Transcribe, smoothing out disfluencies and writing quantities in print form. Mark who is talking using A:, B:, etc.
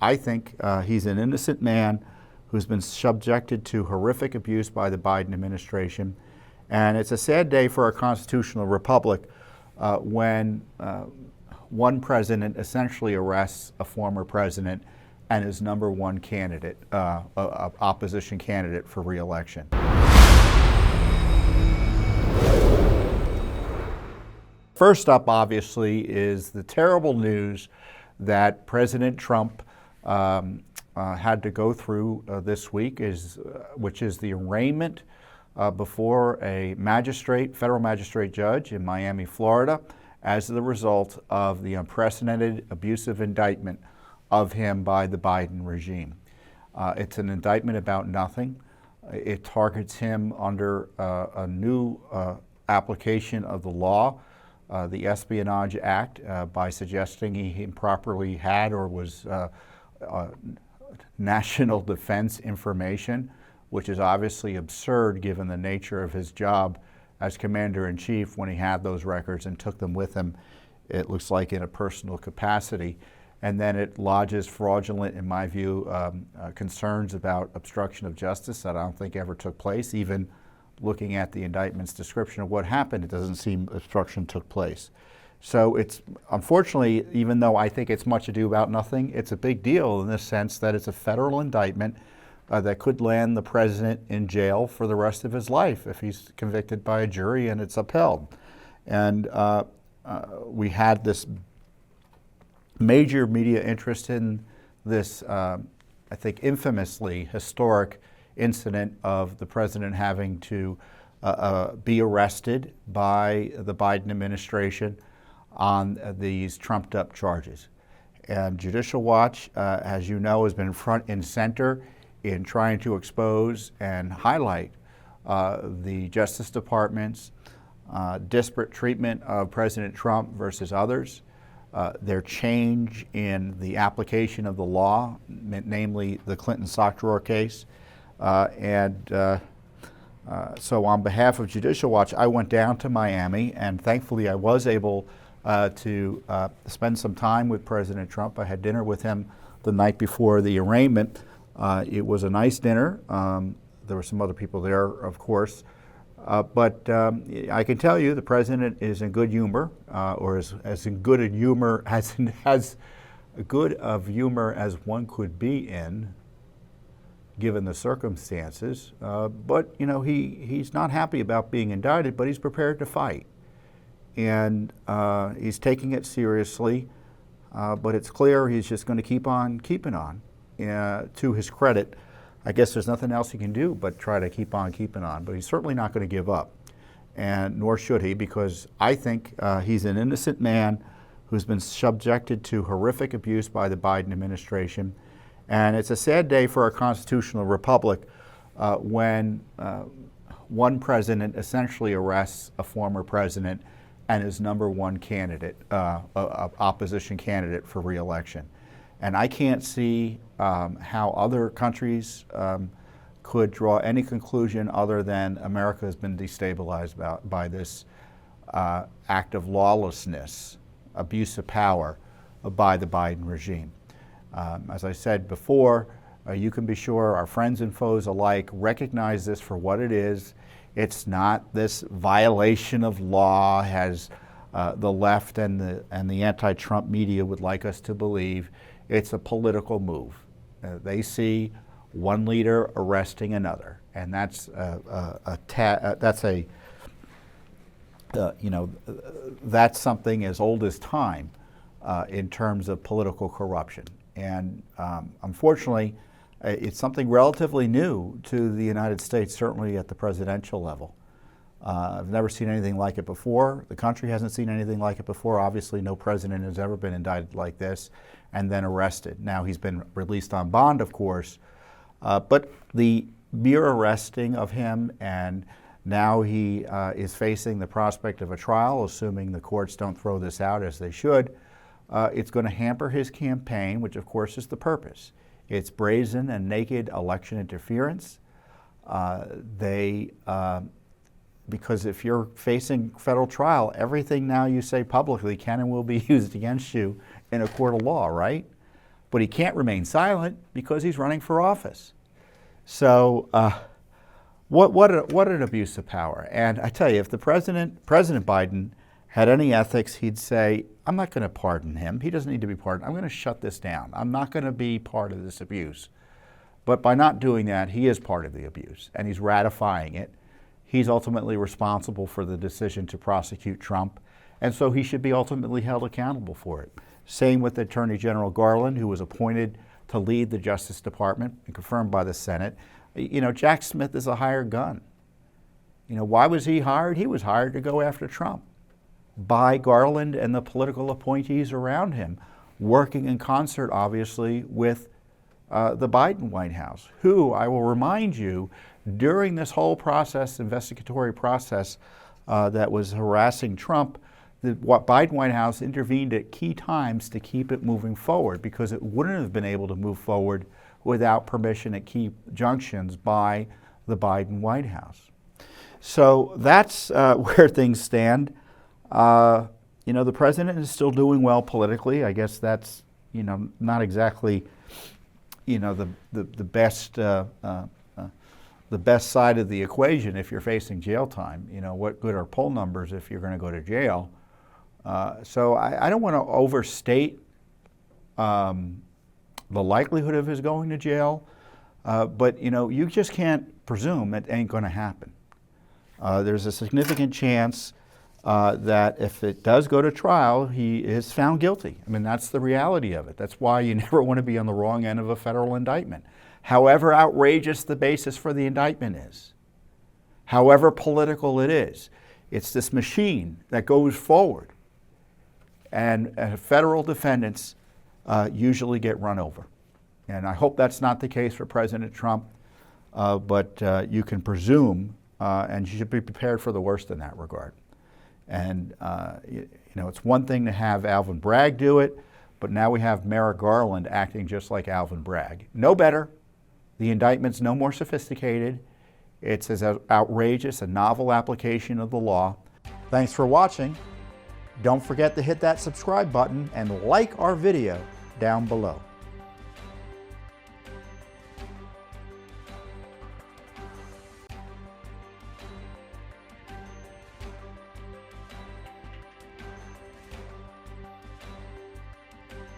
A: I think he's an innocent man who's been subjected to horrific abuse by the Biden administration. And it's a sad day for our constitutional republic when one president essentially arrests a former president and his number one candidate, opposition candidate for re-election. First up, obviously, is the terrible news that President Trump had to go through this week, which is the arraignment before a federal magistrate judge in Miami, Florida, as the result of the unprecedented abusive indictment of him by the Biden regime. It's an indictment about nothing. It targets him under a new application of the law, the Espionage Act, by suggesting he improperly had or was national defense information, which is obviously absurd given the nature of his job as commander-in-chief when he had those records and took them with him, it looks like in a personal capacity. And then it lodges fraudulent, in my view, concerns about obstruction of justice that I don't think ever took place. Even looking at the indictment's description of what happened, it doesn't seem obstruction took place. So it's, unfortunately, even though I think it's much ado about nothing, it's a big deal in the sense that it's a federal indictment that could land the president in jail for the rest of his life if he's convicted by a jury and it's upheld. And we had this major media interest in this, I think, infamously historic incident of the president having to be arrested by the Biden administration on these trumped-up charges. And Judicial Watch, as you know, has been front and center in trying to expose and highlight the Justice Department's disparate treatment of President Trump versus others, their change in the application of the law, namely the Clinton sock drawer case. So on behalf of Judicial Watch, I went down to Miami, and thankfully I was able to spend some time with President Trump. I had dinner with him the night before the arraignment. It was a nice dinner. There were some other people there, of course. But I can tell you the president is in good humor, or as good of humor as one could be in, given the circumstances. But you know, he's not happy about being indicted, but he's prepared to fight, and he's taking it seriously. But it's clear he's just going to keep on keeping on. To his credit, I guess there's nothing else he can do but try to keep on keeping on. But he's certainly not going to give up, and nor should he, because I think he's an innocent man who's been subjected to horrific abuse by the Biden administration. And it's a sad day for our constitutional republic when one president essentially arrests a former president and his number one candidate, opposition candidate for re-election. And I can't see how other countries could draw any conclusion other than America has been destabilized by this act of lawlessness, abuse of power by the Biden regime. As I said before, you can be sure our friends and foes alike recognize this for what it is. It's not this violation of law, as the left and the anti-Trump media would like us to believe. It's a political move. They see one leader arresting another, and that's that's something as old as time in terms of political corruption. And unfortunately, it's something relatively new to the United States, certainly at the presidential level. I've never seen anything like it before. The country hasn't seen anything like it before. Obviously, no president has ever been indicted like this and then arrested. Now he's been released on bond, of course, but the mere arresting of him, and now he is facing the prospect of a trial, assuming the courts don't throw this out as they should. It's going to hamper his campaign, which of course is the purpose. It's brazen and naked election interference. Because if you're facing federal trial, everything now you say publicly can and will be used against you in a court of law, right? but he can't remain silent because he's running for office. So what an abuse of power. And I tell you, if President Biden had any ethics, he'd say, I'm not going to pardon him. He doesn't need to be pardoned. I'm going to shut this down. I'm not going to be part of this abuse. But by not doing that, he is part of the abuse, and he's ratifying it. He's ultimately responsible for the decision to prosecute Trump, and so he should be ultimately held accountable for it. Same with Attorney General Garland, who was appointed to lead the Justice Department and confirmed by the Senate. You know, Jack Smith is a hired gun. You know, why was he hired? He was hired to go after Trump by Garland and the political appointees around him, working in concert, obviously, with the Biden White House, who, I will remind you, during this whole process, investigatory process that was harassing Trump, the Biden White House intervened at key times to keep it moving forward, because it wouldn't have been able to move forward without permission at key junctions by the Biden White House. So that's where things stand. You know, the president is still doing well politically. I guess that's, you know, not exactly, you know, the best side of the equation if you're facing jail time. You know, what good are poll numbers if you're going to go to jail? So I don't want to overstate the likelihood of his going to jail, but you know, you just can't presume it ain't going to happen. There's a significant chance that if it does go to trial, he is found guilty. I mean, that's the reality of it. That's why you never want to be on the wrong end of a federal indictment. However outrageous the basis for the indictment is, however political it is, it's this machine that goes forward, and federal defendants usually get run over. And I hope that's not the case for President Trump, but you can presume, and you should be prepared for the worst in that regard. And you know, it's one thing to have Alvin Bragg do it, but now we have Merrick Garland acting just like Alvin Bragg. No better. The indictment's no more sophisticated. It's as outrageous a novel application of the law. Thanks for watching. Don't forget to hit that subscribe button and like our video down below.